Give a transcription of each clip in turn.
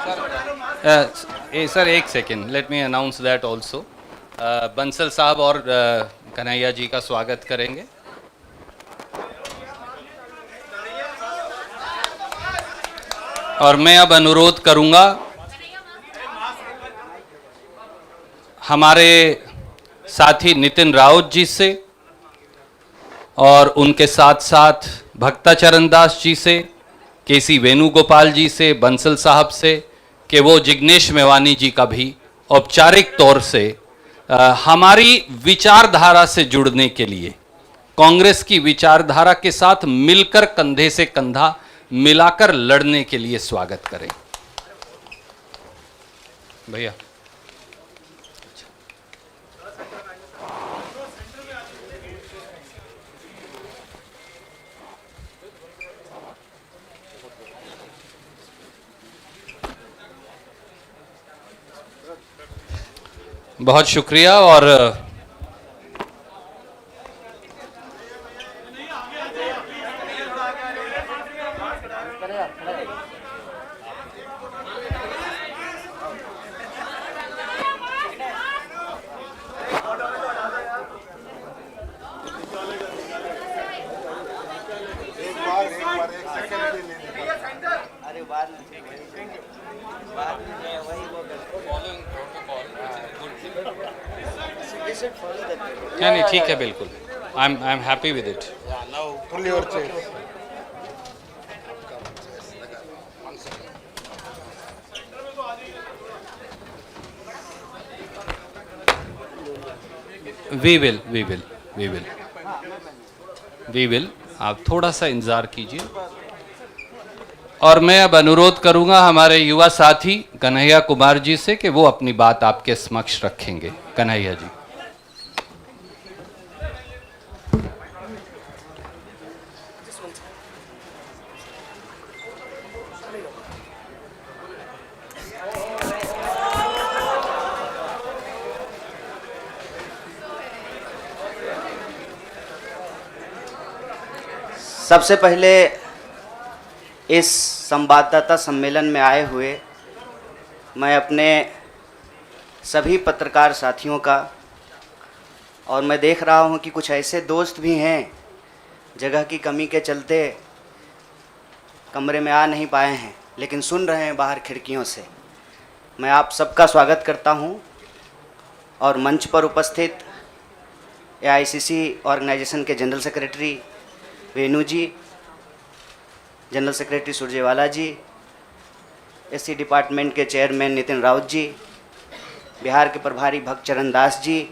Sir एक second, let me announce that also. Bansal साहब और कन्हैया जी का स्वागत करेंगे। और मैं अब अनुरोध करूंगा हमारे साथी नितिन राउत जी से और उनके साथ साथ भक्ताचरण दास जी से, केसी वेणुगोपाल जी से, बंसल साहब से, कि वो जिग्नेश मेवानी जी का भी औपचारिक तौर से हमारी विचारधारा से जुड़ने के लिए, कांग्रेस की विचारधारा के साथ मिलकर कंधे से कंधा मिलाकर लड़ने के लिए स्वागत करें। भैया बहुत शुक्रिया। और नहीं, ठीक है, बिल्कुल। I am happy with it. We will. आप थोड़ा सा इंतजार कीजिए। और मैं अब अनुरोध करूंगा हमारे युवा साथी कन्हैया कुमार जी से कि वो अपनी बात आपके समक्ष रखेंगे। कन्हैया जी। सबसे पहले इस संवाददाता सम्मेलन में आए हुए मैं अपने सभी पत्रकार साथियों का, और मैं देख रहा हूं कि कुछ ऐसे दोस्त भी हैं जगह की कमी के चलते कमरे में आ नहीं पाए हैं लेकिन सुन रहे हैं बाहर खिड़कियों से। मैं आप सबका स्वागत करता हूं। और मंच पर उपस्थित एआईसीसी ऑर्गेनाइजेशन के जनरल सेक्रेटरी वेणु जी, जनरल सेक्रेटरी सुरजेवाला जी, एससी डिपार्टमेंट के चेयरमैन नितिन राउत जी, बिहार के प्रभारी भक्तचरण दास जी,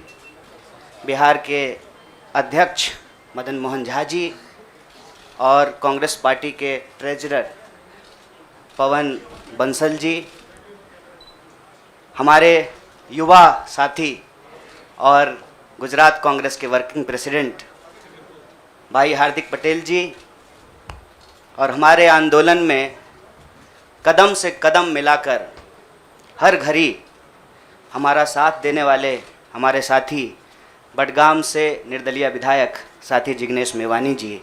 बिहार के अध्यक्ष मदन मोहन झा जी, और कांग्रेस पार्टी के ट्रेजरर पवन बंसल जी, हमारे युवा साथी और गुजरात कांग्रेस के वर्किंग प्रेसिडेंट भाई हार्दिक पटेल जी, और हमारे आंदोलन में कदम से कदम मिलाकर हर घड़ी हमारा साथ देने वाले हमारे साथी बडगाम से निर्दलीय विधायक साथी जिग्नेश मेवानी जी,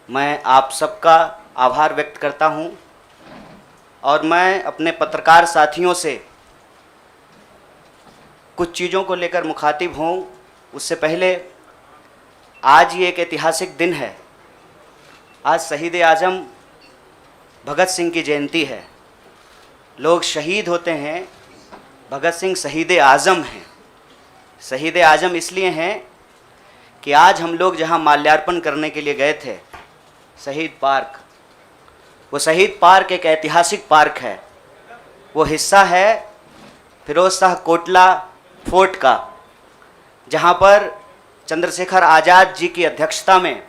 मैं आप सबका आभार व्यक्त करता हूं। और मैं अपने पत्रकार साथियों से कुछ चीज़ों को लेकर मुखातिब हूं। उससे पहले आज ये एक ऐतिहासिक दिन है। आज शहीद आज़म भगत सिंह की जयंती है। लोग शहीद होते हैं, भगत सिंह शहीद आज़म हैं। शहीद आज़म इसलिए हैं कि आज हम लोग जहां माल्यार्पण करने के लिए गए थे, शहीद पार्क, वो शहीद पार्क एक ऐतिहासिक पार्क है। वो हिस्सा है फिरोज शाह कोटला फोर्ट का, जहां पर चंद्रशेखर आज़ाद जी की अध्यक्षता में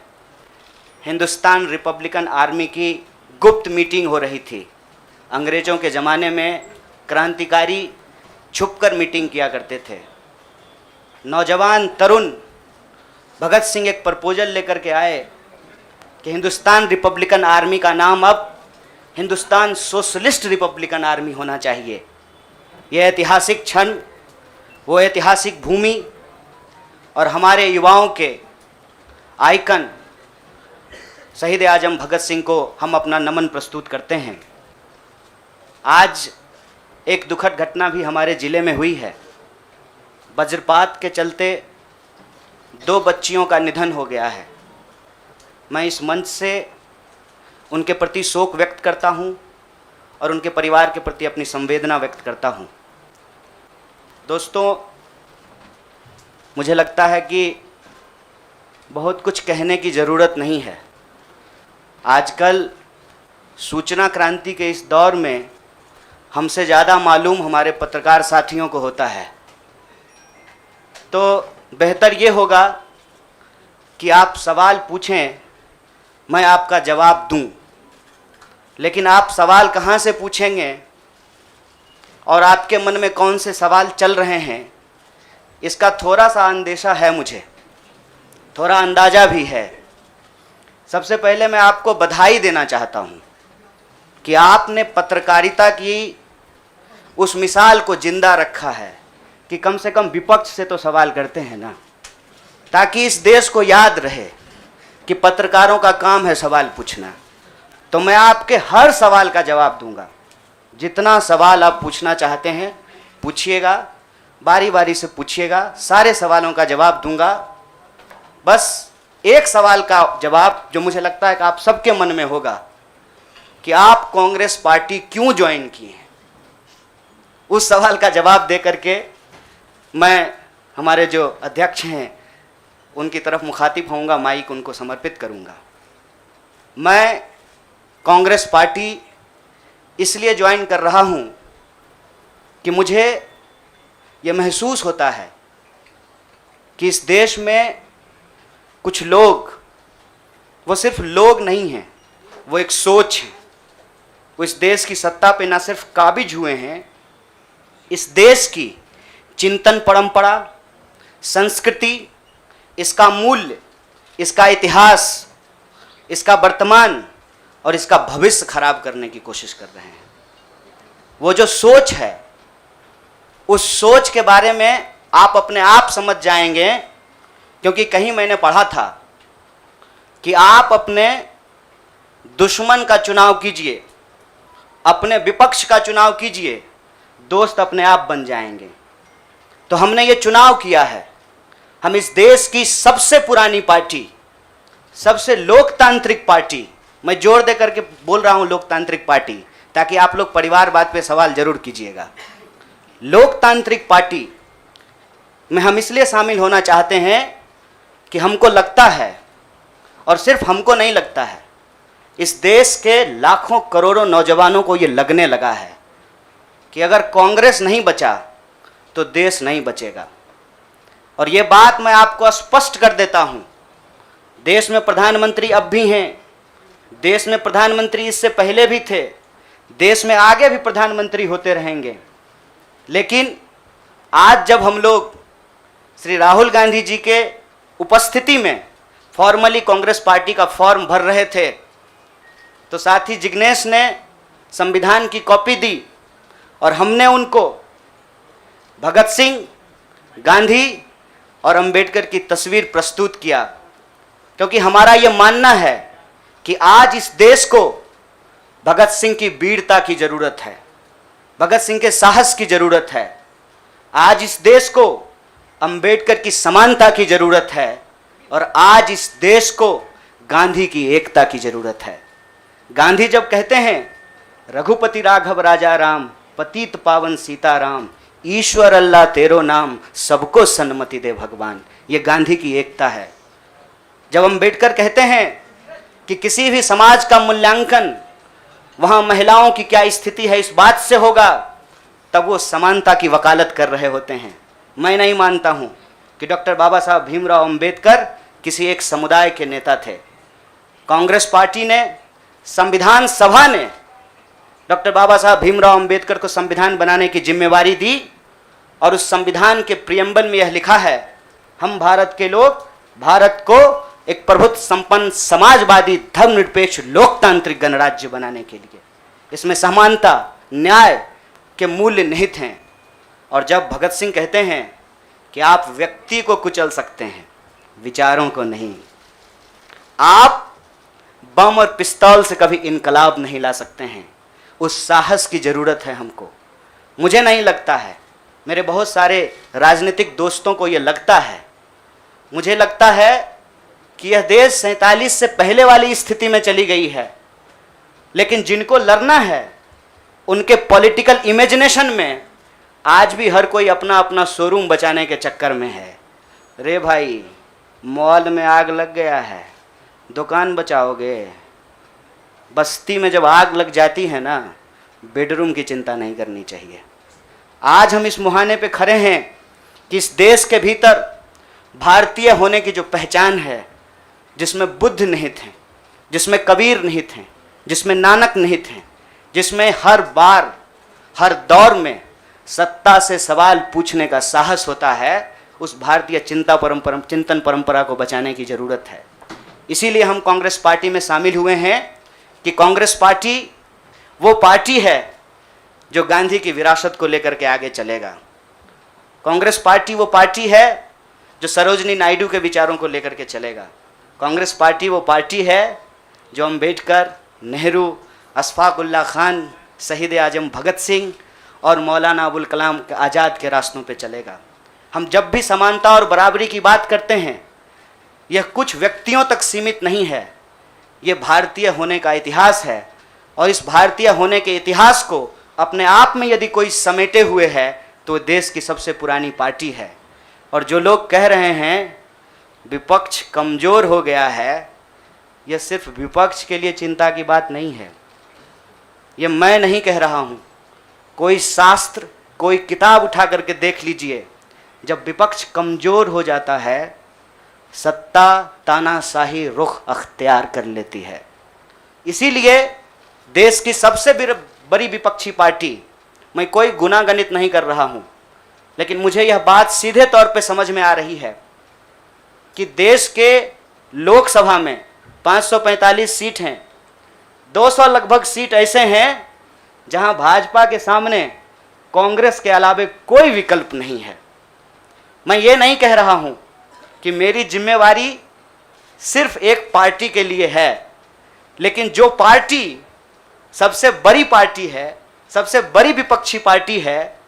हिंदुस्तान रिपब्लिकन आर्मी की गुप्त मीटिंग हो रही थी। अंग्रेज़ों के ज़माने में क्रांतिकारी छुपकर मीटिंग किया करते थे। नौजवान तरुण भगत सिंह एक प्रपोजल लेकर के आए कि हिंदुस्तान रिपब्लिकन आर्मी का नाम अब हिंदुस्तान सोशलिस्ट रिपब्लिकन आर्मी होना चाहिए। यह ऐतिहासिक क्षण, वो ऐतिहासिक भूमि और हमारे युवाओं के आइकन शहीद आज़म भगत सिंह को हम अपना नमन प्रस्तुत करते हैं। आज एक दुखद घटना भी हमारे ज़िले में हुई है। वज्रपात के चलते 2 बच्चियों का निधन हो गया है। मैं इस मंच से उनके प्रति शोक व्यक्त करता हूं और उनके परिवार के प्रति अपनी संवेदना व्यक्त करता हूं। दोस्तों, मुझे लगता है कि बहुत कुछ कहने की ज़रूरत नहीं है। आजकल सूचना क्रांति के इस दौर में हमसे ज़्यादा मालूम हमारे पत्रकार साथियों को होता है। तो बेहतर ये होगा कि आप सवाल पूछें, मैं आपका जवाब दूं। लेकिन आप सवाल कहाँ से पूछेंगे और आपके मन में कौन से सवाल चल रहे हैं, इसका थोड़ा सा अंदेशा है, मुझे थोड़ा अंदाज़ा भी है। सबसे पहले मैं आपको बधाई देना चाहता हूँ कि आपने पत्रकारिता की उस मिसाल को जिंदा रखा है कि कम से कम विपक्ष से तो सवाल करते हैं ना, ताकि इस देश को याद रहे कि पत्रकारों का काम है सवाल पूछना। तो मैं आपके हर सवाल का जवाब दूंगा। जितना सवाल आप पूछना चाहते हैं पूछिएगा, बारी बारी से पूछिएगा, सारे सवालों का जवाब दूंगा। बस एक सवाल का जवाब जो मुझे लगता है कि आप सबके मन में होगा कि आप कांग्रेस पार्टी क्यों ज्वाइन किए हैं, उस सवाल का जवाब दे करके मैं हमारे जो अध्यक्ष हैं उनकी तरफ मुखातिब होऊंगा, माइक उनको समर्पित करूंगा। मैं कांग्रेस पार्टी इसलिए ज्वाइन कर रहा हूं कि मुझे ये महसूस होता है कि इस देश में कुछ लोग, वो सिर्फ लोग नहीं हैं, वो एक सोच है। वो इस देश की सत्ता पे ना सिर्फ काबिज हुए हैं, इस देश की चिंतन परंपरा, संस्कृति, इसका मूल्य, इसका इतिहास, इसका वर्तमान और इसका भविष्य खराब करने की कोशिश कर रहे हैं। वो जो सोच है, उस सोच के बारे में आप अपने आप समझ जाएंगे, क्योंकि कहीं मैंने पढ़ा था कि आप अपने दुश्मन का चुनाव कीजिए, अपने विपक्ष का चुनाव कीजिए, दोस्त अपने आप बन जाएंगे। तो हमने ये चुनाव किया है। हम इस देश की सबसे पुरानी पार्टी, सबसे लोकतांत्रिक पार्टी, मैं जोर दे करके बोल रहा हूं लोकतांत्रिक पार्टी, ताकि आप लोग परिवारवाद पे सवाल जरूर कीजिएगा। लोकतांत्रिक पार्टी में हम इसलिए शामिल होना चाहते हैं कि हमको लगता है, और सिर्फ हमको नहीं लगता है, इस देश के लाखों करोड़ों नौजवानों को ये लगने लगा है कि अगर कांग्रेस नहीं बचा तो देश नहीं बचेगा। और ये बात मैं आपको स्पष्ट कर देता हूं, देश में प्रधानमंत्री अब भी हैं, देश में प्रधानमंत्री इससे पहले भी थे, देश में आगे भी प्रधानमंत्री होते रहेंगे। लेकिन आज जब हम लोग श्री राहुल गांधी जी के उपस्थिति में फॉर्मली कांग्रेस पार्टी का फॉर्म भर रहे थे, तो साथी जिग्नेश ने संविधान की कॉपी दी और हमने उनको भगत सिंह, गांधी और अंबेडकर की तस्वीर प्रस्तुत किया, क्योंकि हमारा ये मानना है कि आज इस देश को भगत सिंह की वीरता की जरूरत है, भगत सिंह के साहस की जरूरत है। आज इस देश को अंबेडकर की समानता की जरूरत है, और आज इस देश को गांधी की एकता की जरूरत है। गांधी जब कहते हैं रघुपति राघव राजा राम, पतित पावन सीताराम, ईश्वर अल्लाह तेरो नाम, सबको सन्मति दे भगवान, ये गांधी की एकता है। जब अंबेडकर कहते हैं कि किसी भी समाज का मूल्यांकन वहां महिलाओं की क्या स्थिति है इस बात से होगा, तब वो समानता की वकालत कर रहे होते हैं। मैं नहीं मानता हूं कि डॉक्टर बाबा साहब भीमराव अंबेडकर किसी एक समुदाय के नेता थे। कांग्रेस पार्टी ने, संविधान सभा ने डॉक्टर बाबा साहब भीमराव अंबेडकर को संविधान बनाने की जिम्मेवारी दी, और उस संविधान के प्रियम्बल में यह लिखा है, हम भारत के लोग भारत को एक प्रभुत्व संपन्न समाजवादी धर्मनिरपेक्ष लोकतांत्रिक गणराज्य बनाने के लिए, इसमें समानता, न्याय के मूल्य निहित हैं। और जब भगत सिंह कहते हैं कि आप व्यक्ति को कुचल सकते हैं, विचारों को नहीं, आप बम और पिस्तौल से कभी इनकलाब नहीं ला सकते हैं, उस साहस की जरूरत है हमको। मुझे नहीं लगता है, मेरे बहुत सारे राजनीतिक दोस्तों को ये लगता है, मुझे लगता है कि यह देश 47 से पहले वाली स्थिति में चली गई है। लेकिन जिनको लड़ना है उनके पॉलिटिकल इमेजिनेशन में आज भी हर कोई अपना अपना शोरूम बचाने के चक्कर में है। रे भाई, मॉल में आग लग गया है, दुकान बचाओगे? बस्ती में जब आग लग जाती है ना, बेडरूम की चिंता नहीं करनी चाहिए। आज हम इस मुहाने पे खड़े हैं कि इस देश के भीतर भारतीय होने की जो पहचान है, जिसमें बुद्ध निहित हैं, जिसमें कबीर निहित हैं, जिसमें नानक निहित हैं, जिसमें हर बार हर दौर में सत्ता से सवाल पूछने का साहस होता है, उस भारतीय चिंतन परंपरा को बचाने की ज़रूरत है। इसीलिए हम कांग्रेस पार्टी में शामिल हुए हैं कि कांग्रेस पार्टी वो पार्टी है जो गांधी की विरासत को लेकर के आगे चलेगा। कांग्रेस पार्टी वो पार्टी है जो सरोजनी नायडू के विचारों को लेकर के चलेगा। कांग्रेस पार्टी वो पार्टी है जो अम्बेडकर, नेहरू, अशफाक उल्लाह खान, शहीद आजम भगत सिंह और मौलाना अबुल कलाम आज़ाद के रास्तों पे चलेगा। हम जब भी समानता और बराबरी की बात करते हैं, यह कुछ व्यक्तियों तक सीमित नहीं है, ये भारतीय होने का इतिहास है। और इस भारतीय होने के इतिहास को अपने आप में यदि कोई समेटे हुए है तो देश की सबसे पुरानी पार्टी है। और जो लोग कह रहे हैं विपक्ष कमज़ोर हो गया है, यह सिर्फ विपक्ष के लिए चिंता की बात नहीं है। ये मैं नहीं कह रहा हूँ, कोई शास्त्र, कोई किताब उठा करके देख लीजिए। जब विपक्ष कमज़ोर हो जाता है, सत्ता तानाशाही रुख अख्तियार कर लेती है। इसीलिए देश की सबसे बड़ी विपक्षी पार्टी, मैं कोई गुनागणित नहीं कर रहा हूँ, लेकिन मुझे यह बात सीधे तौर पे समझ में आ रही है कि देश के लोकसभा में 545 सीट हैं, 200 लगभग सीट ऐसे हैं जहां भाजपा के सामने कांग्रेस के अलावे कोई विकल्प नहीं है। मैं ये नहीं कह रहा हूं कि मेरी जिम्मेवारी सिर्फ एक पार्टी के लिए है, लेकिन जो पार्टी सबसे बड़ी पार्टी है, सबसे बड़ी विपक्षी पार्टी है,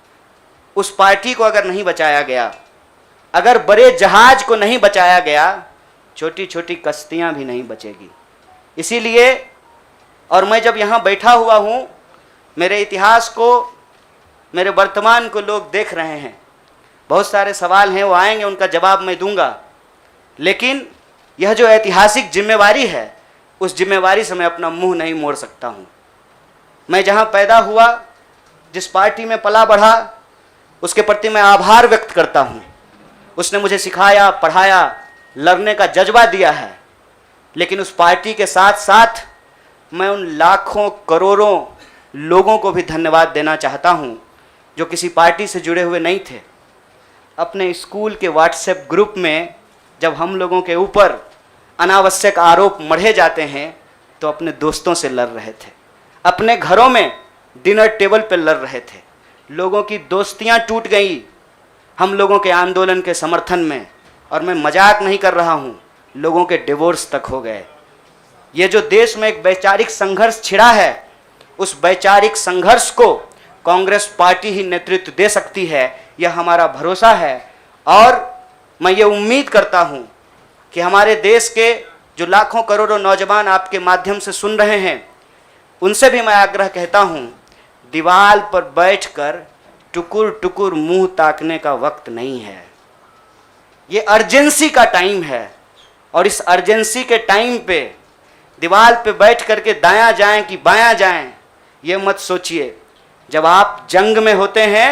उस पार्टी को अगर नहीं बचाया गया, अगर बड़े जहाज को नहीं बचाया गया, छोटी छोटी कश्तियां भी नहीं बचेगी। इसीलिए, और मैं जब यहाँ बैठा हुआ हूँ, मेरे इतिहास को, मेरे वर्तमान को लोग देख रहे हैं। बहुत सारे सवाल हैं, वो आएंगे, उनका जवाब मैं दूंगा। लेकिन यह जो ऐतिहासिक जिम्मेवारी है, उस जिम्मेवारी से मैं अपना मुंह नहीं मोड़ सकता हूँ। मैं जहाँ पैदा हुआ, जिस पार्टी में पला बढ़ा, उसके प्रति मैं आभार व्यक्त करता हूँ। उसने मुझे सिखाया, पढ़ाया, लड़ने का जज्बा दिया है। लेकिन उस पार्टी के साथ साथ मैं उन लाखों करोड़ों लोगों को भी धन्यवाद देना चाहता हूं जो किसी पार्टी से जुड़े हुए नहीं थे। अपने स्कूल के व्हाट्सएप ग्रुप में जब हम लोगों के ऊपर अनावश्यक आरोप मढ़े जाते हैं तो अपने दोस्तों से लड़ रहे थे, अपने घरों में डिनर टेबल पर लड़ रहे थे। लोगों की दोस्तियां टूट गई हम लोगों के आंदोलन के समर्थन में, और मैं मजाक नहीं कर रहा हूं, लोगों के डिवोर्स तक हो गए। ये जो देश में एक वैचारिक संघर्ष छिड़ा है, उस वैचारिक संघर्ष को कांग्रेस पार्टी ही नेतृत्व दे सकती है, यह हमारा भरोसा है। और मैं ये उम्मीद करता हूं कि हमारे देश के जो लाखों करोड़ों नौजवान आपके माध्यम से सुन रहे हैं, उनसे भी मैं आग्रह कहता हूं, दीवार पर बैठकर टुकुर टुकुर मुंह ताकने का वक्त नहीं है। ये अर्जेंसी का टाइम है, और इस अर्जेंसी के टाइम पे दीवार पे बैठ करके दायां जाएं कि बायां जाएं, ये मत सोचिए। जब आप जंग में होते हैं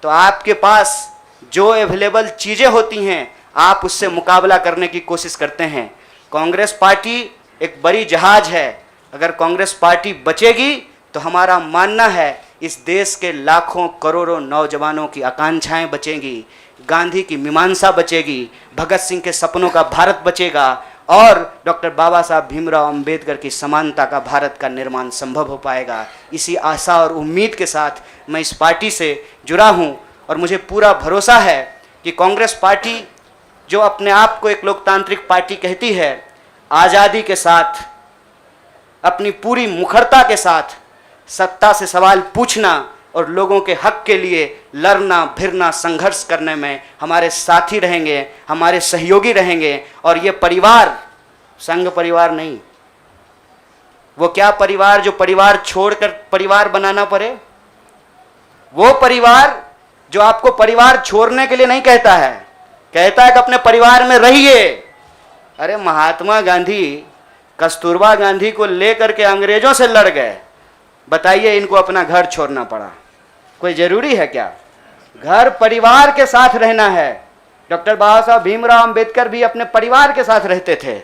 तो आपके पास जो अवेलेबल चीज़ें होती हैं, आप उससे मुकाबला करने की कोशिश करते हैं। कांग्रेस पार्टी एक बड़ी जहाज है, अगर कांग्रेस पार्टी बचेगी तो हमारा मानना है इस देश के लाखों करोड़ों नौजवानों की आकांक्षाएं बचेंगी, गांधी की मीमांसा बचेगी, भगत सिंह के सपनों का भारत बचेगा, और डॉक्टर बाबा साहब भीमराव अंबेडकर की समानता का भारत का निर्माण संभव हो पाएगा। इसी आशा और उम्मीद के साथ मैं इस पार्टी से जुड़ा हूँ, और मुझे पूरा भरोसा है कि कांग्रेस पार्टी जो अपने आप को एक लोकतांत्रिक पार्टी कहती है, आज़ादी के साथ, अपनी पूरी मुखरता के साथ सत्ता से सवाल पूछना और लोगों के हक के लिए लड़ना भिड़ना संघर्ष करने में हमारे साथी रहेंगे, हमारे सहयोगी रहेंगे। और ये परिवार संघ परिवार नहीं, वो क्या परिवार जो परिवार छोड़कर परिवार बनाना पड़े, वो परिवार जो आपको परिवार छोड़ने के लिए नहीं कहता है, कहता है कि अपने परिवार में रहिए। अरे महात्मा गांधी कस्तूरबा गांधी को लेकर के अंग्रेजों से लड़ गए, बताइए इनको अपना घर छोड़ना पड़ा। कोई जरूरी है क्या? घर परिवार के साथ रहना है। डॉक्टर बाबा साहब भीमराव अंबेडकर भी अपने परिवार के साथ रहते थे।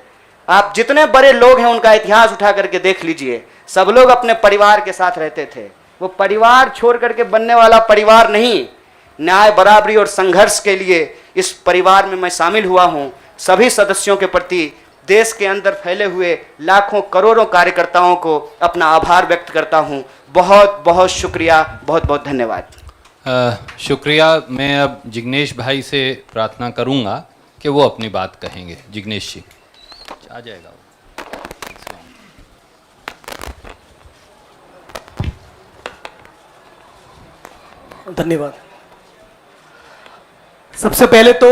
आप जितने बड़े लोग हैं उनका इतिहास उठा करके देख लीजिए, सब लोग अपने परिवार के साथ रहते थे। वो परिवार छोड़ करके बनने वाला परिवार नहीं। न्याय बराबरी और संघर्ष के लिए इस परिवार में मैं शामिल हुआ हूं। सभी सदस्यों के प्रति देश के अंदर फैले हुए लाखों करोड़ों कार्यकर्ताओं को अपना आभार व्यक्त करता हूं। बहुत बहुत शुक्रिया, बहुत बहुत धन्यवाद। शुक्रिया। मैं अब जिग्नेश भाई से प्रार्थना करूंगा कि वो अपनी बात कहेंगे। जिग्नेश जी आ जाएगा। धन्यवाद। सबसे पहले तो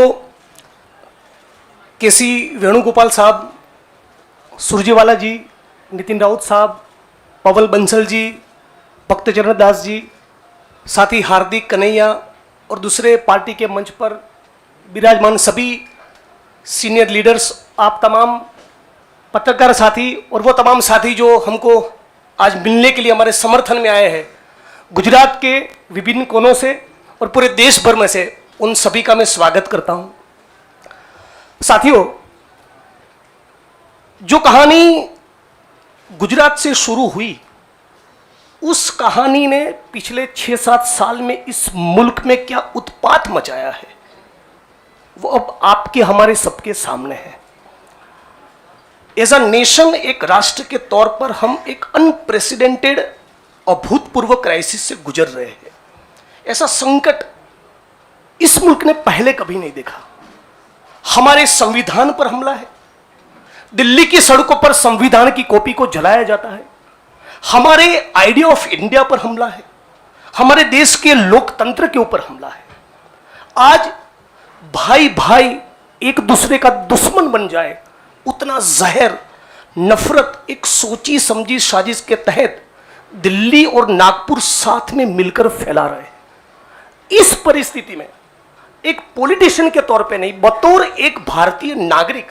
केसी वेणुगोपाल साहब, सुरजेवाला जी, नितिन राउत साहब, पवन बंसल जी, भक्तचरण दास जी, साथी हार्दिक कन्हैया और दूसरे पार्टी के मंच पर विराजमान सभी सीनियर लीडर्स, आप तमाम पत्रकार साथी और वो तमाम साथी जो हमको आज मिलने के लिए हमारे समर्थन में आए हैं, गुजरात के विभिन्न कोनों से और पूरे देश भर में से, उन सभी का मैं स्वागत करता हूं। साथियों, जो कहानी गुजरात से शुरू हुई, उस कहानी ने पिछले 6-7 साल में इस मुल्क में क्या उत्पात मचाया है, वो अब आपके हमारे सबके सामने है। एज अ नेशन, एक राष्ट्र के तौर पर हम एक अनप्रेसिडेंटेड, अभूतपूर्व क्राइसिस से गुजर रहे हैं। ऐसा संकट इस मुल्क ने पहले कभी नहीं देखा। हमारे संविधान पर हमला है, दिल्ली की सड़कों पर संविधान की कॉपी को जलाया जाता है, हमारे आइडिया ऑफ इंडिया पर हमला है, हमारे देश के लोकतंत्र के ऊपर हमला है। आज भाई भाई एक दूसरे का दुश्मन बन जाए, उतना जहर, नफरत एक सोची समझी साजिश के तहत दिल्ली और नागपुर साथ में मिलकर फैला रहे हैं। इस परिस्थिति में एक पॉलिटिशियन के तौर पे नहीं, बतौर एक भारतीय नागरिक,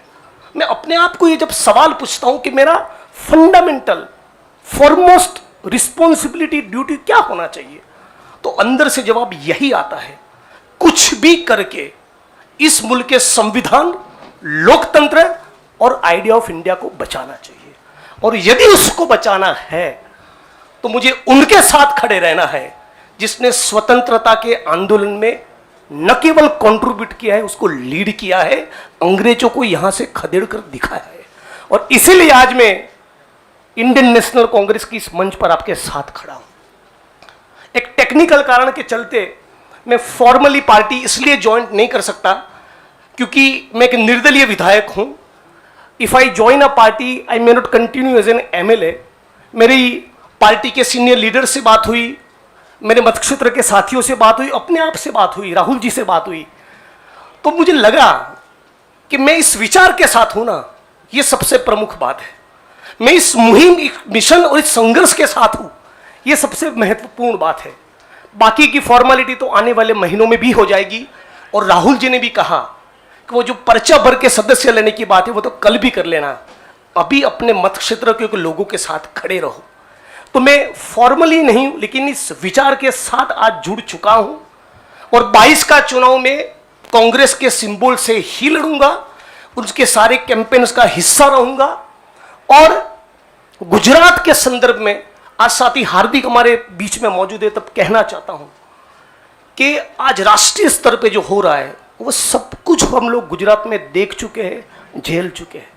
मैं अपने आप को ये जब सवाल पूछता हूं कि मेरा फंडामेंटल फॉरमोस्ट रिस्पॉन्सिबिलिटी, ड्यूटी क्या होना चाहिए, तो अंदर से जवाब यही आता है, कुछ भी करके इस मुल्क के संविधान, लोकतंत्र और आइडिया ऑफ इंडिया को बचाना चाहिए। और यदि उसको बचाना है तो मुझे उनके साथ खड़े रहना है जिसने स्वतंत्रता के आंदोलन में न केवल कंट्रीब्यूट किया है, उसको लीड किया है, अंग्रेजों को यहां से खदेड़ कर दिखाया है। और इसीलिए आज मैं इंडियन नेशनल कांग्रेस की इस मंच पर आपके साथ खड़ा हूं। एक टेक्निकल कारण के चलते मैं फॉर्मली पार्टी इसलिए ज्वाइन नहीं कर सकता क्योंकि मैं एक निर्दलीय विधायक हूं। If I join a party, I may not continue as an MLA। मेरी पार्टी के सीनियर लीडर से बात हुई, मेरे मतक्षेत्र के साथियों से बात हुई, अपने आप से बात हुई, राहुल जी से बात हुई, तो मुझे लगा कि मैं इस विचार के साथ हूं ना, ये सबसे प्रमुख बात है। मैं इस मुहिम, मिशन और इस संघर्ष के साथ हूं, ये सबसे महत्वपूर्ण बात है। बाकी की फॉर्मेलिटी तो आने वाले महीनों में भी हो जाएगी। और राहुल जी ने भी कहा कि वो जो पर्चा भर के सदस्य लेने की बात है वो तो कल भी कर लेना, अभी अपने मत क्षेत्र के लोगों के साथ खड़े रहो। तो मैं फॉर्मली नहीं लेकिन इस विचार के साथ आज जुड़ चुका हूं और 22 का चुनाव में कांग्रेस के सिंबल से ही लड़ूंगा, उसके सारे कैंपेन्स का हिस्सा रहूंगा। और गुजरात के संदर्भ में आज साथी हार्दिक हमारे बीच में मौजूद है, तब कहना चाहता हूं कि आज राष्ट्रीय स्तर पे जो हो रहा है वो सब कुछ हम लोग गुजरात में देख चुके हैं, झेल चुके हैं।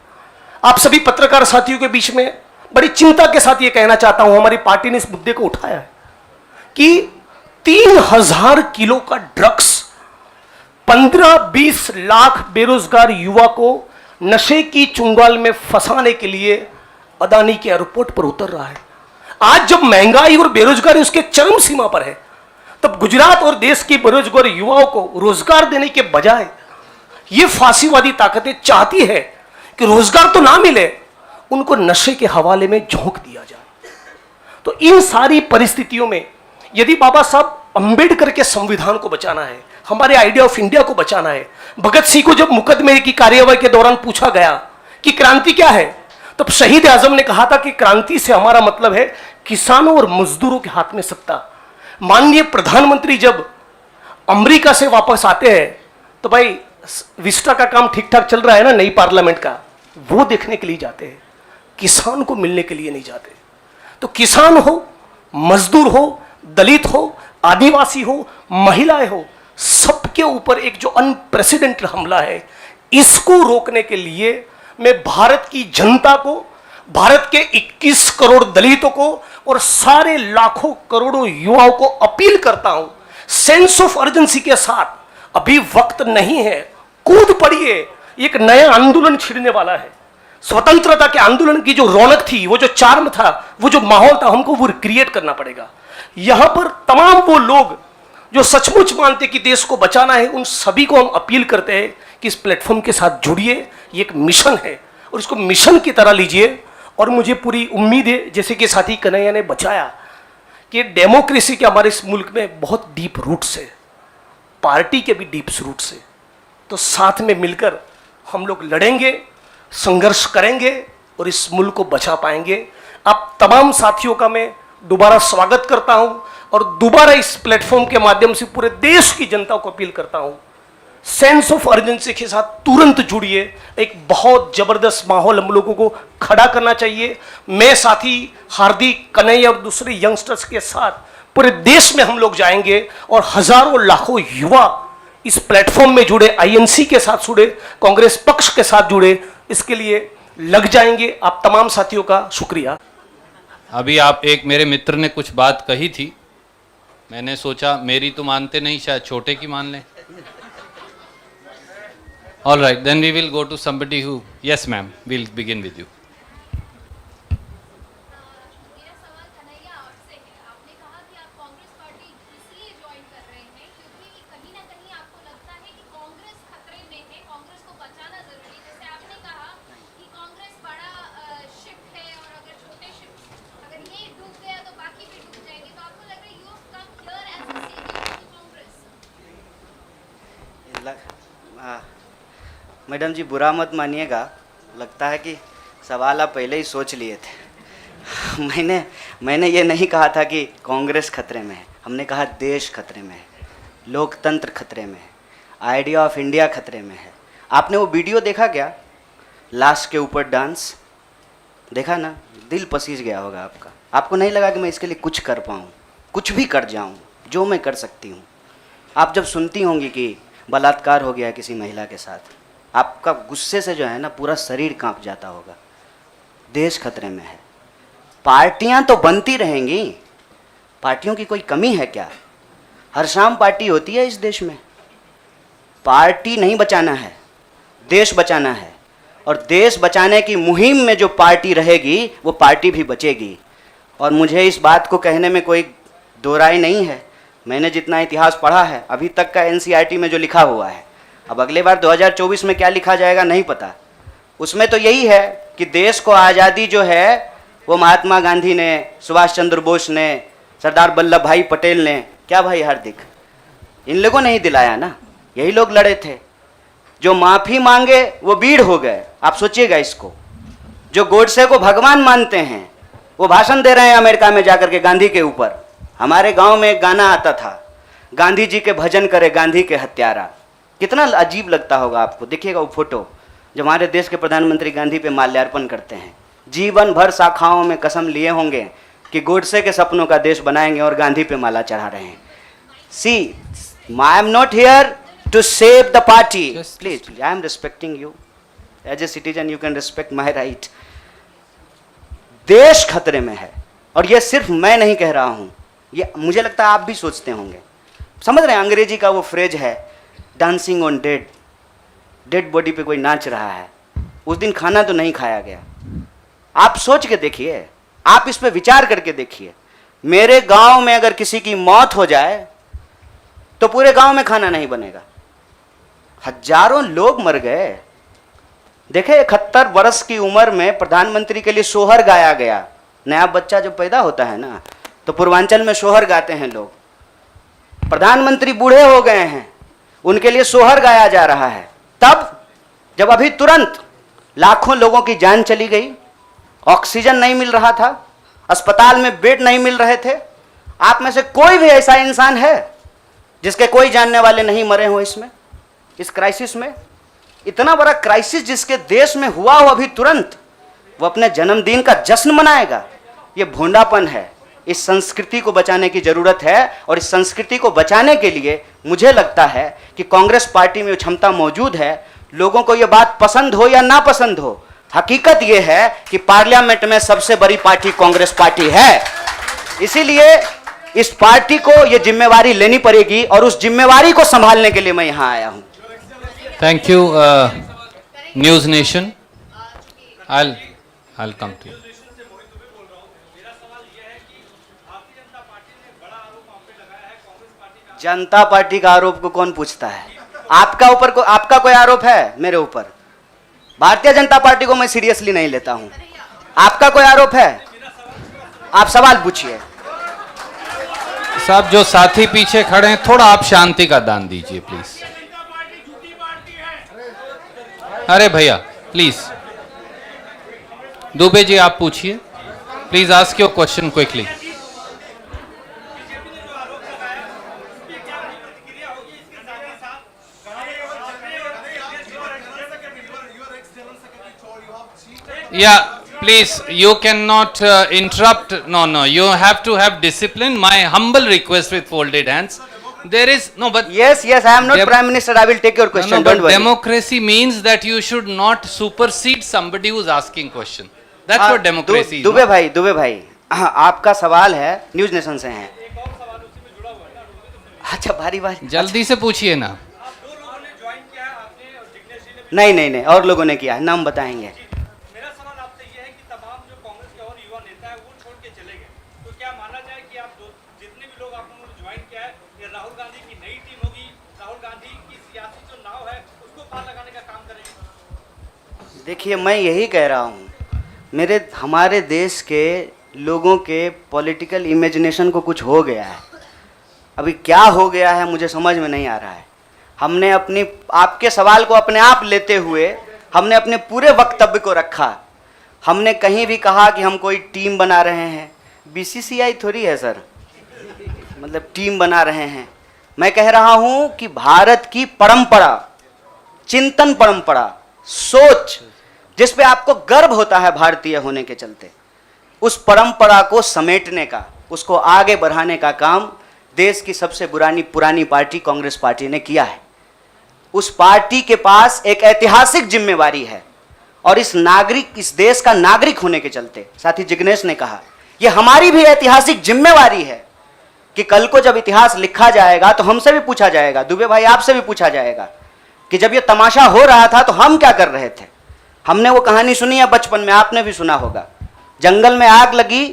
आप सभी पत्रकार साथियों के बीच में बड़ी चिंता के साथ ये कहना चाहता हूं, हमारी पार्टी ने इस मुद्दे को उठाया है कि 3000 किलो का ड्रग्स 15-20 लाख बेरोजगार युवा को नशे की चुंगाल में फंसाने के लिए अदानी के एयरपोर्ट पर उतर रहा है। आज जब महंगाई और बेरोजगारी उसके चरम सीमा पर है, तब गुजरात और देश के बेरोजगार युवाओं को रोजगार देने के बजाय ये फांसीवादी ताकतें चाहती है कि रोजगार तो ना मिले, उनको नशे के हवाले में झोंक दिया जाए। तो इन सारी परिस्थितियों में यदि बाबा साहब अंबेडकर के संविधान को बचाना है, हमारे आइडिया ऑफ इंडिया को बचाना है, भगत सिंह को जब मुकदमे की कार्यवाही के दौरान पूछा गया कि क्रांति क्या है, तब शहीद आजम ने कहा था कि क्रांति से हमारा मतलब है किसानों और मजदूरों के हाथ में सत्ता। माननीय प्रधानमंत्री जब अमेरिका से वापस आते हैं तो भाई विस्टा का काम ठीक ठाक चल रहा है ना, नई पार्लियामेंट का, वो देखने के लिए जाते हैं, किसान को मिलने के लिए नहीं जाते। तो किसान हो, मजदूर हो, दलित हो, आदिवासी हो, महिलाएं हो, सबके ऊपर एक जो अनप्रेसिडेंटेड हमला है, इसको रोकने के लिए मैं भारत की जनता को, भारत के 21 करोड़ दलितों को और सारे लाखों करोड़ों युवाओं को अपील करता हूं, सेंस ऑफ अर्जेंसी के साथ अभी वक्त नहीं है, कूद पड़िए, एक नया आंदोलन छिड़ने वाला है। स्वतंत्रता के आंदोलन की जो रौनक थी, वो जो चार्म था, वो जो माहौल था, हमको वो क्रिएट करना पड़ेगा। यहां पर तमाम वो लोग जो सचमुच मानते कि देश को बचाना है, उन सभी को हम अपील करते हैं कि इस प्लेटफॉर्म के साथ जुड़िए। ये एक मिशन है और इसको मिशन की तरह लीजिए। और मुझे पूरी उम्मीद है, जैसे कि साथी कन्हैया ने बचाया, कि डेमोक्रेसी के हमारे इस मुल्क में बहुत डीप रूट्स है, पार्टी के भी डीप रूट्स है। तो साथ में मिलकर हम लोग लड़ेंगे, संघर्ष करेंगे और इस मुल्क को बचा पाएंगे। आप तमाम साथियों का मैं दोबारा स्वागत करता हूं और दोबारा इस प्लेटफॉर्म के माध्यम से पूरे देश की जनता को अपील करता हूं, सेंस ऑफ अर्जेंसी के साथ तुरंत जुड़िए। एक बहुत जबरदस्त माहौल हम लोगों को खड़ा करना चाहिए। मैं साथी हार्दिक, कन्हैया और दूसरे यंगस्टर्स के साथ पूरे देश में हम लोग जाएंगे और हजारों लाखों युवा इस प्लेटफॉर्म में जुड़े, आईएनसी के साथ जुड़े, कांग्रेस पक्ष के साथ जुड़े, इसके लिए लग जाएंगे। आप तमाम साथियों का शुक्रिया। अभी आप एक मेरे मित्र ने कुछ बात कही थी, मैंने सोचा मेरी तो मानते नहीं, शायद छोटे की मान लें। All right, then we will go to somebody who, yes ma'am, we'll begin with you. मेरा सवाल कन्हैया आपसे है। आपने कहा कि आप कांग्रेस पार्टी इसलिए ज्वाइन कर रहे हैं क्योंकि कहीं ना कहीं आपको लगता है कि कांग्रेस खतरे में है, कांग्रेस को बचाना जरूरी है। जैसे आपने कहा कि कांग्रेस बड़ा शिप है और अगर छोटे शिप, अगर ये डूब गया तो बाकी भी डूब जाएंगे। तो आपको लग रहा है you come here as a saviour to Congress. Madam ji बुरा मत मानिएगा, लगता है कि सवाल आप पहले ही सोच लिए थे। मैंने ये नहीं कहा था कि कांग्रेस खतरे में है, हमने कहा देश खतरे में है, लोकतंत्र खतरे में है, आइडिया ऑफ इंडिया खतरे में है। आपने वो वीडियो देखा क्या, लाश के ऊपर डांस देखा ना, दिल पसीज गया होगा आपका। आपको नहीं लगा कि मैं इसके लिए कुछ कर पाऊँ, कुछ भी कर जाऊँ जो मैं कर सकती हूँ। आप जब सुनती होंगी कि बलात्कार हो गया है किसी महिला के साथ, आपका गुस्से से जो है ना पूरा शरीर कांप जाता होगा। देश खतरे में है। पार्टियां तो बनती रहेंगी, पार्टियों की कोई कमी है क्या? हर शाम पार्टी होती है इस देश में। पार्टी नहीं बचाना है, देश बचाना है। और देश बचाने की मुहिम में जो पार्टी रहेगी वो पार्टी भी बचेगी। और मुझे इस बात को कहने में कोई दो राय नहीं है। मैंने जितना इतिहास पढ़ा है अभी तक का एनसीईआरटी में जो लिखा हुआ है, अब अगले बार 2024 में क्या लिखा जाएगा नहीं पता, उसमें तो यही है कि देश को आज़ादी जो है वो महात्मा गांधी ने, सुभाष चंद्र बोस ने, सरदार वल्लभ भाई पटेल ने, क्या भाई हार्दिक, इन लोगों ने ही दिलाया ना। यही लोग लड़े थे। जो माफ़ी मांगे वो वीर हो गए। आप सोचिएगा इसको। जो गोडसे को भगवान मानते हैं वो भाषण दे रहे हैं अमेरिका में जाकर के गांधी के ऊपर। हमारे गांव में एक गाना आता था, गांधी जी के भजन करे गांधी के हत्यारा। कितना अजीब लगता होगा आपको। देखिएगा वो फोटो जब हमारे देश के प्रधानमंत्री गांधी पे माल्यार्पण करते हैं। जीवन भर शाखाओं में कसम लिए होंगे कि गोडसे के सपनों का देश बनाएंगे और गांधी पे माला चढ़ा रहे हैं। See, I am not here to save the party, please, I am respecting you as a citizen, you can respect my right. देश खतरे में है और ये सिर्फ मैं नहीं कह रहा हूं, ये मुझे लगता है आप भी सोचते होंगे। समझ रहे हैं, अंग्रेजी का वो फ्रेज है dancing on dead, dead body पे कोई नाच रहा है। उस दिन खाना तो नहीं खाया गया। आप सोच के देखिए, आप इस पे विचार करके देखिए। मेरे गांव में अगर किसी की मौत हो जाए तो पूरे गांव में खाना नहीं बनेगा। हजारों लोग मर गए। देखे 71 वर्ष की उम्र में प्रधानमंत्री के लिए सोहर गाया गया। नया बच्चा जब पैदा होता है ना तो पूर्वांचल में सोहर गाते हैं लोग। प्रधानमंत्री बूढ़े हो गए हैं, उनके लिए सोहर गाया जा रहा है। तब जब अभी तुरंत लाखों लोगों की जान चली गई, ऑक्सीजन नहीं मिल रहा था, अस्पताल में बेड नहीं मिल रहे थे। आप में से कोई भी ऐसा इंसान है जिसके कोई जानने वाले नहीं मरे हो इसमें, इस क्राइसिस में? इतना बड़ा क्राइसिस जिसके देश में हुआ हो अभी तुरंत, वो अपने जन्मदिन का जश्न मनाएगा? ये भोंडापन है। इस संस्कृति को बचाने की जरूरत है और इस संस्कृति को बचाने के लिए मुझे लगता है कि कांग्रेस पार्टी में क्षमता मौजूद है। लोगों को यह बात पसंद हो या ना पसंद हो, हकीकत यह है कि पार्लियामेंट में सबसे बड़ी पार्टी कांग्रेस पार्टी है। इसीलिए इस पार्टी को यह जिम्मेवारी लेनी पड़ेगी और उस जिम्मेवारी को संभालने के लिए मैं यहां आया हूं। Thank you news nation. I'll come to you. Janata party का आरोप को कौन पूछता है? आपका कोई आरोप है मेरे ऊपर? भारतीय जनता पार्टी को मैं सीरियसली नहीं लेता हूं। आपका कोई आरोप है? आप सवाल पूछिए। साहब, जो साथी पीछे खड़े हैं, थोड़ा आप शांति का दान दीजिए प्लीज। अरे भैया प्लीज, दुबे जी आप पूछिए please. Ask your question quickly. Yeah, please, you cannot interrupt. No, you have to have discipline. My humble request with folded hands. There is no, but Yes, I am not Prime Minister. I will take your question. no, Don't but worry. democracy means that you should not supersede somebody who's asking question. That's what democracy is. Dubey भाई, आपका सवाल है, news nation से हैं। अच्छा, बारी जल्दी से पूछिए ना। नहीं, और लोगों ने किया है, नाम बताएंगे। मेरा सवाल आपसे ये है कि तमाम जो कांग्रेस के और युवा नेता है वो छोड़ के चले गए, तो क्या माना जाए कि आप जितने भी लोग आपने ज्वाइन किया है, ये राहुल गांधी की नई टीम होगी, राहुल गांधी की सियासी जो नाव है उसको पार लगाने का काम करेगी? देखिए, मैं यही कह रहा हूँ, हमारे देश के लोगों के पॉलिटिकल इमेजिनेशन को कुछ हो गया है। अभी क्या हो गया है मुझे समझ में नहीं आ रहा है। हमने आपके सवाल को अपने आप लेते हुए हमने अपने पूरे वक्तव्य को रखा। हमने कहीं भी कहा कि हम कोई टीम बना रहे हैं? बीसीसीआई थोड़ी है सर, मतलब टीम बना रहे हैं। मैं कह रहा हूं कि भारत की परंपरा, चिंतन परंपरा, सोच, जिस पे आपको गर्व होता है भारतीय होने के चलते, उस परंपरा को समेटने का, उसको आगे बढ़ाने का काम देश की सबसे पुरानी पार्टी कांग्रेस पार्टी ने किया है। उस पार्टी के पास एक ऐतिहासिक जिम्मेवारी है और इस देश का नागरिक होने के चलते, साथी जिग्नेश ने कहा, यह हमारी भी ऐतिहासिक जिम्मेवारी है कि कल को जब इतिहास लिखा जाएगा तो हमसे भी पूछा जाएगा, दुबे भाई आपसे भी पूछा जाएगा कि जब यह तमाशा हो रहा था तो हम क्या कर रहे थे। हमने वो कहानी सुनी है बचपन में, आपने भी सुना होगा। जंगल में आग लगी,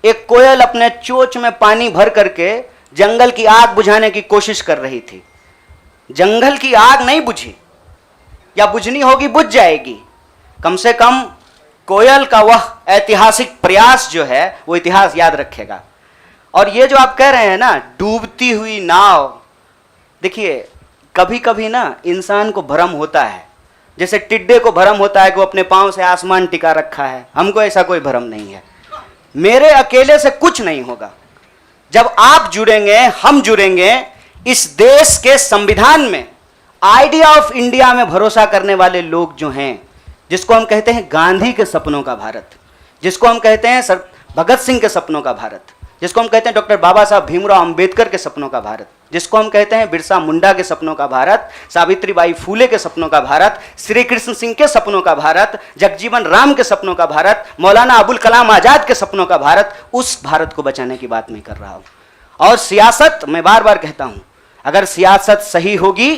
एक कोयल अपने चोंच में पानी भर करके जंगल की आग बुझाने की कोशिश कर रही थी। जंगल की आग नहीं बुझी, या बुझनी होगी बुझ जाएगी। कम से कम कोयल का वह ऐतिहासिक प्रयास जो है वो इतिहास याद रखेगा। और ये जो आप कह रहे हैं ना, डूबती हुई नाव, देखिए कभी कभी ना इंसान को भ्रम होता है, जैसे टिड्डे को भ्रम होता है कि वो अपने पांव से आसमान टिका रखा है। हमको ऐसा कोई भ्रम नहीं है। मेरे अकेले से कुछ नहीं होगा। जब आप जुड़ेंगे, हम जुड़ेंगे, इस देश के संविधान में, आइडिया ऑफ इंडिया में भरोसा करने वाले लोग जो हैं, जिसको हम कहते हैं गांधी के सपनों का भारत, जिसको हम कहते हैं भगत सिंह के सपनों का भारत, जिसको हम कहते हैं डॉक्टर बाबा साहब भीमराव अंबेडकर के सपनों का भारत, जिसको हम कहते हैं बिरसा मुंडा के सपनों का भारत, सावित्रीबाई फूले के सपनों का भारत, श्री कृष्ण सिंह के सपनों का भारत, जगजीवन राम के सपनों का भारत, मौलाना अबुल कलाम आजाद के सपनों का भारत, उस भारत को बचाने की बात मैं कर रहा हूं। और सियासत, मैं बार बार कहता हूं, अगर सियासत सही होगी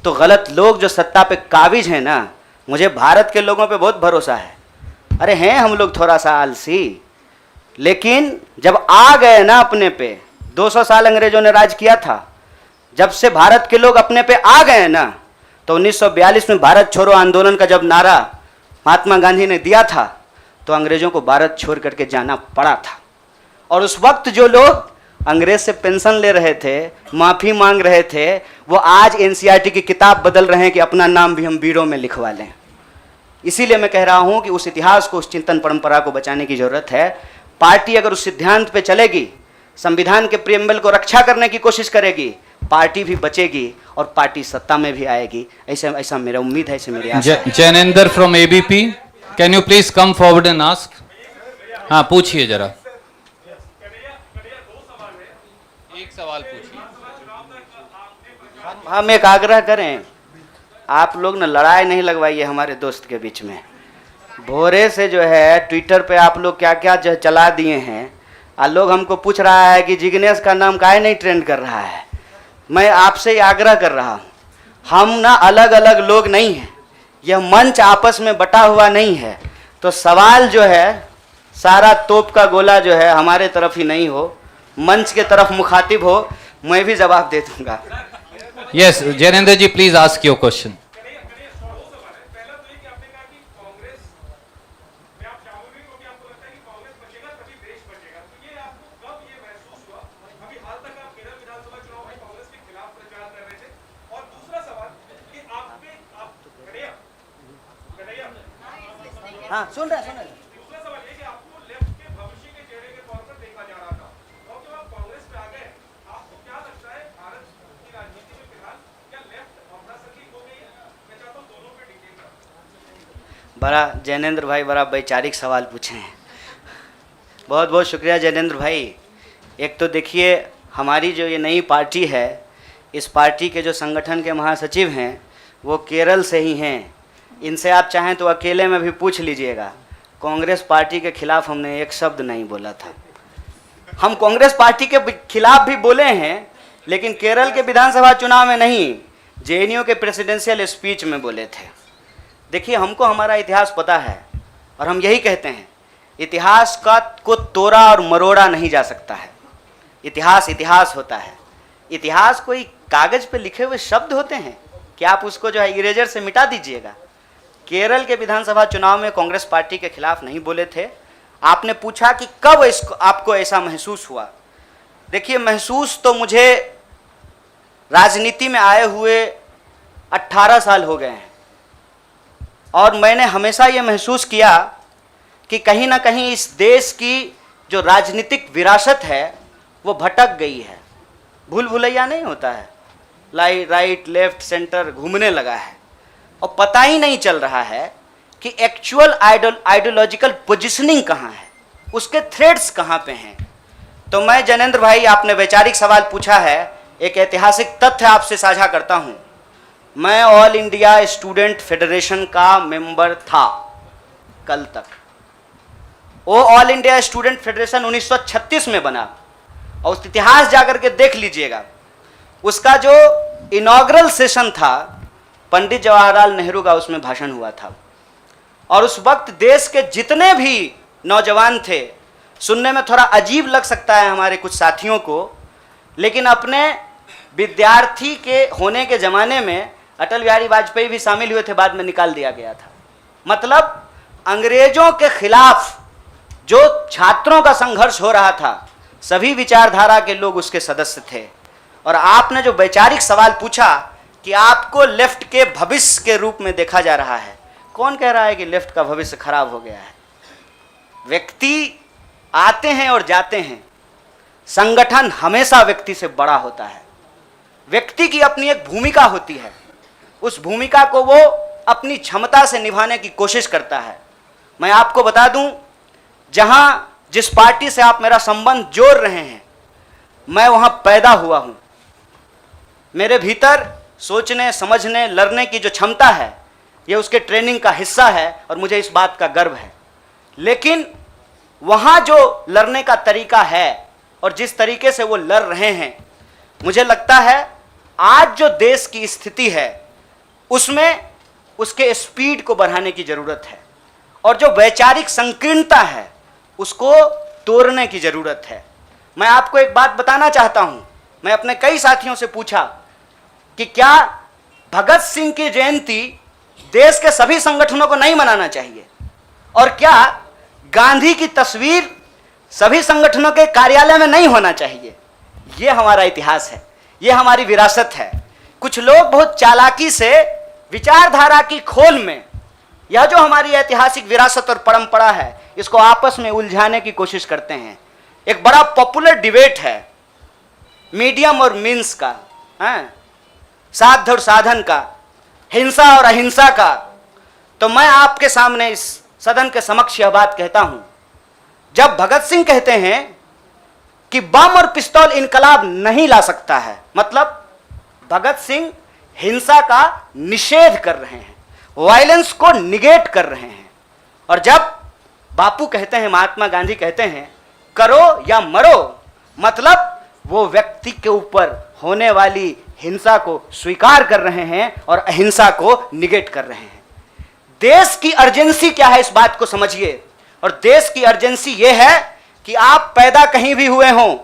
तो गलत लोग जो सत्ता पे काबिज हैं ना, मुझे भारत के लोगों पे बहुत भरोसा है। अरे हैं हम लोग थोड़ा सा आलसी, लेकिन जब आ गए ना अपने पे, 200 साल अंग्रेजों ने राज किया था, जब से भारत के लोग अपने पे आ गए ना, तो 1942 में भारत छोड़ो आंदोलन का जब नारा महात्मा गांधी ने दिया था, तो अंग्रेजों को भारत छोड़ करके जाना पड़ा था। और उस वक्त जो लोग अंग्रेज से पेंशन ले रहे थे, माफी मांग रहे थे, वो आज एनसीईआरटी की किताब बदल रहे हैं कि अपना नाम भी हम वीरों में लिखवा लें। इसीलिए मैं कह रहा हूं कि उस इतिहास को, उस चिंतन परंपरा को बचाने की जरूरत है। पार्टी अगर उस सिद्धांत पे चलेगी, संविधान के प्रियम्बल को रक्षा करने की कोशिश करेगी, पार्टी भी बचेगी और पार्टी सत्ता में भी आएगी। ऐसा मेरा उम्मीद है, ऐसे मेरी आशा है। Jainendra from ABP, can you please come forward and ask. हाँ, पूछिए जरा। एक सवाल पूछिए। हम एक आग्रह करें, आप लोग ना लड़ाई नहीं लगवाइए हमारे दोस्त के बीच में। भोरे से जो है ट्विटर पे आप लोग क्या क्या चला दिए हैं, और लोग हमको पूछ रहा है कि जिग्नेश का नाम काहे नहीं ट्रेंड कर रहा है। मैं आपसे आग्रह कर रहा हूँ, हम ना अलग अलग लोग नहीं हैं, यह मंच आपस में बटा हुआ नहीं है। तो सवाल जो है सारा तोप का गोला जो है हमारे तरफ ही नहीं हो, मंच के तरफ मुखातिब हो, मैं भी जवाब दे दूंगा। Yes, Jainendra ji please ask your question. हाँ, सुन रहे हैं। दूसरा सवाल ये कि आपको लेफ्ट के भविष्य के चेहरे के तौर पर देखा जा रहा था, और जब आप कांग्रेस पे आ गए, आपको क्या लगता है भारत की राजनीति में फिलहाल क्या लेफ्ट अप्रासंगिक हो गई है? मैं चाहता हूँ दोनों पे डिटेल करें। बड़ा जैनेंद्र भाई बड़ा वैचारिक सवाल पूछे हैं। बहुत बहुत शुक्रिया जैनेंद्र भाई। एक तो देखिए, हमारी जो ये नई पार्टी है, इस पार्टी के जो संगठन के महासचिव हैं वो केरल से ही हैं। इनसे आप चाहें तो अकेले में भी पूछ लीजिएगा। कांग्रेस पार्टी के खिलाफ हमने एक शब्द नहीं बोला था। हम कांग्रेस पार्टी के खिलाफ भी बोले हैं, लेकिन केरल के विधानसभा चुनाव में नहीं, जेएनयू के प्रेसिडेंशियल स्पीच में बोले थे। देखिए, हमको हमारा इतिहास पता है और हम यही कहते हैं, इतिहास को तोड़ा और मरोड़ा नहीं जा सकता है। इतिहास इतिहास होता है। इतिहास कोई कागज पे लिखे हुए शब्द होते हैं कि आप उसको जो है इरेजर से मिटा दीजिएगा। केरल के विधानसभा चुनाव में कांग्रेस पार्टी के खिलाफ नहीं बोले थे। आपने पूछा कि कब इसको आपको ऐसा महसूस हुआ। देखिए, महसूस तो मुझे राजनीति में आए हुए 18 साल हो गए हैं, और मैंने हमेशा ये महसूस किया कि कहीं ना कहीं इस देश की जो राजनीतिक विरासत है वो भटक गई है। भूल भुलैया नहीं होता है, राइट लेफ्ट सेंटर घूमने लगा है, और पता ही नहीं चल रहा है कि एक्चुअल आइडियोलॉजिकल पोजिशनिंग कहाँ है, उसके थ्रेड्स कहाँ पे हैं। तो मैं जैनेंद्र भाई, आपने वैचारिक सवाल पूछा है, एक ऐतिहासिक तथ्य आपसे साझा करता हूँ। मैं ऑल इंडिया स्टूडेंट फेडरेशन का मेंबर था कल तक। वो ऑल इंडिया स्टूडेंट फेडरेशन 1936 में बना, और उस इतिहास जाकर के देख लीजिएगा। उसका जो इनॉग्रल सेशन था, पंडित जवाहरलाल नेहरू का उसमें भाषण हुआ था, और उस वक्त देश के जितने भी नौजवान थे, सुनने में थोड़ा अजीब लग सकता है हमारे कुछ साथियों को, लेकिन अपने विद्यार्थी के होने के ज़माने में अटल बिहारी वाजपेयी भी शामिल हुए थे, बाद में निकाल दिया गया था। मतलब अंग्रेजों के खिलाफ जो छात्रों का संघर्ष हो रहा था, सभी विचारधारा के लोग उसके सदस्य थे। और आपने जो वैचारिक सवाल पूछा कि आपको लेफ्ट के भविष्य के रूप में देखा जा रहा है, कौन कह रहा है कि लेफ्ट का भविष्य खराब हो गया है? व्यक्ति आते हैं और जाते हैं, संगठन हमेशा व्यक्ति से बड़ा होता है। व्यक्ति की अपनी एक भूमिका होती है, उस भूमिका को वो अपनी क्षमता से निभाने की कोशिश करता है। मैं आपको बता दूं, जहां जिस पार्टी से आप मेरा संबंध जोड़ रहे हैं, मैं वहां पैदा हुआ हूं। मेरे भीतर सोचने, समझने, लड़ने की जो क्षमता है, यह उसके ट्रेनिंग का हिस्सा है और मुझे इस बात का गर्व है। लेकिन वहाँ जो लड़ने का तरीका है और जिस तरीके से वो लड़ रहे हैं, मुझे लगता है आज जो देश की स्थिति है उसमें उसके स्पीड को बढ़ाने की ज़रूरत है, और जो वैचारिक संकीर्णता है उसको तोड़ने की ज़रूरत है। मैं आपको एक बात बताना चाहता हूँ। मैं अपने कई साथियों से पूछा कि क्या भगत सिंह की जयंती देश के सभी संगठनों को नहीं मनाना चाहिए, और क्या गांधी की तस्वीर सभी संगठनों के कार्यालय में नहीं होना चाहिए। ये हमारा इतिहास है, ये हमारी विरासत है। कुछ लोग बहुत चालाकी से विचारधारा की खोल में यह जो हमारी ऐतिहासिक विरासत और परंपरा है, इसको आपस में उलझाने की कोशिश करते हैं। एक बड़ा पॉपुलर डिबेट है मीडियम और मीन्स का, साध और साधन का, हिंसा और अहिंसा का। तो मैं आपके सामने इस सदन के समक्ष यह बात कहता हूं, जब भगत सिंह कहते हैं कि बम और पिस्तौल इनकलाब नहीं ला सकता है, मतलब भगत सिंह हिंसा का निषेध कर रहे हैं, वायलेंस को निगेट कर रहे हैं। और जब बापू कहते हैं, महात्मा गांधी कहते हैं करो या मरो, मतलब वो व्यक्ति के ऊपर होने वाली हिंसा को स्वीकार कर रहे हैं और अहिंसा को निगेट कर रहे हैं। देश की अर्जेंसी क्या है, इस बात को समझिए। और देश की अर्जेंसी ये है कि आप पैदा कहीं भी हुए हों,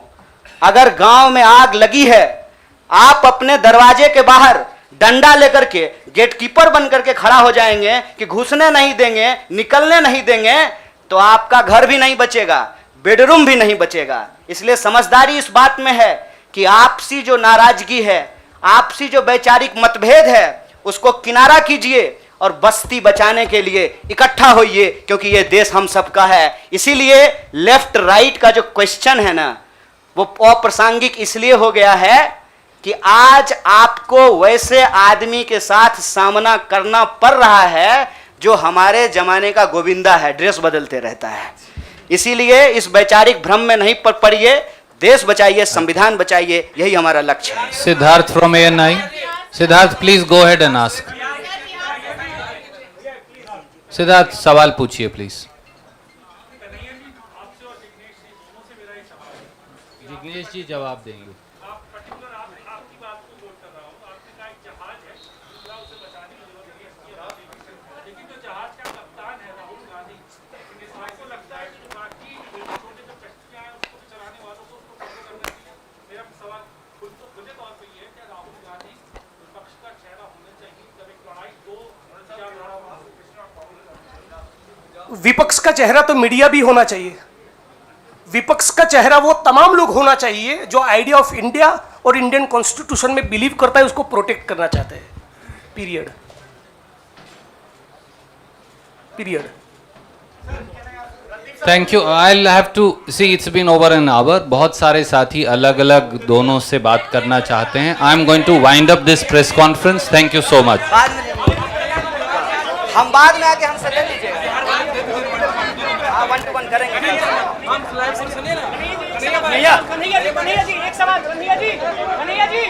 अगर गांव में आग लगी है, आप अपने दरवाजे के बाहर डंडा लेकर के गेटकीपर बन करके खड़ा हो जाएंगे कि घुसने नहीं देंगे, निकलने नहीं देंगे, तो आपका घर भी नहीं बचेगा, बेडरूम भी नहीं बचेगा। इसलिए समझदारी इस बात में है कि आपसी जो नाराजगी है, आपसी जो वैचारिक मतभेद है, उसको किनारा कीजिए और बस्ती बचाने के लिए इकट्ठा होइए, क्योंकि ये देश हम सबका है। इसीलिए लेफ्ट राइट का जो क्वेश्चन है ना, वो अप्रासंगिक इसलिए हो गया है कि आज आपको वैसे आदमी के साथ सामना करना पड़ रहा है जो हमारे जमाने का गोविंदा है, ड्रेस बदलते रहता है। इसीलिए इस वैचारिक भ्रम में नहीं पड़िए, देश बचाइए, संविधान बचाइए, यही हमारा लक्ष्य है। Siddharth from ANI। Siddharth please go ahead and ask. Siddharth सवाल पूछिए प्लीज। जिग्नेश जी जवाब देंगे। विपक्ष का चेहरा तो मीडिया भी होना चाहिए। विपक्ष का चेहरा वो तमाम लोग होना चाहिए जो आइडिया ऑफ इंडिया और इंडियन कॉन्स्टिट्यूशन में बिलीव करता है, उसको प्रोटेक्ट करना चाहते हैं। Period. Thank you. I have to see, it's been over an hour. बहुत सारे साथी अलग अलग दोनों से बात करना चाहते हैं। I am going to wind up this press conference. Thank you so much. हम बाद में आके हमसे ले लीजिएगा, 1-to-1 करेंगे। कन्हैया जी एक सवाल, कन्हैया जी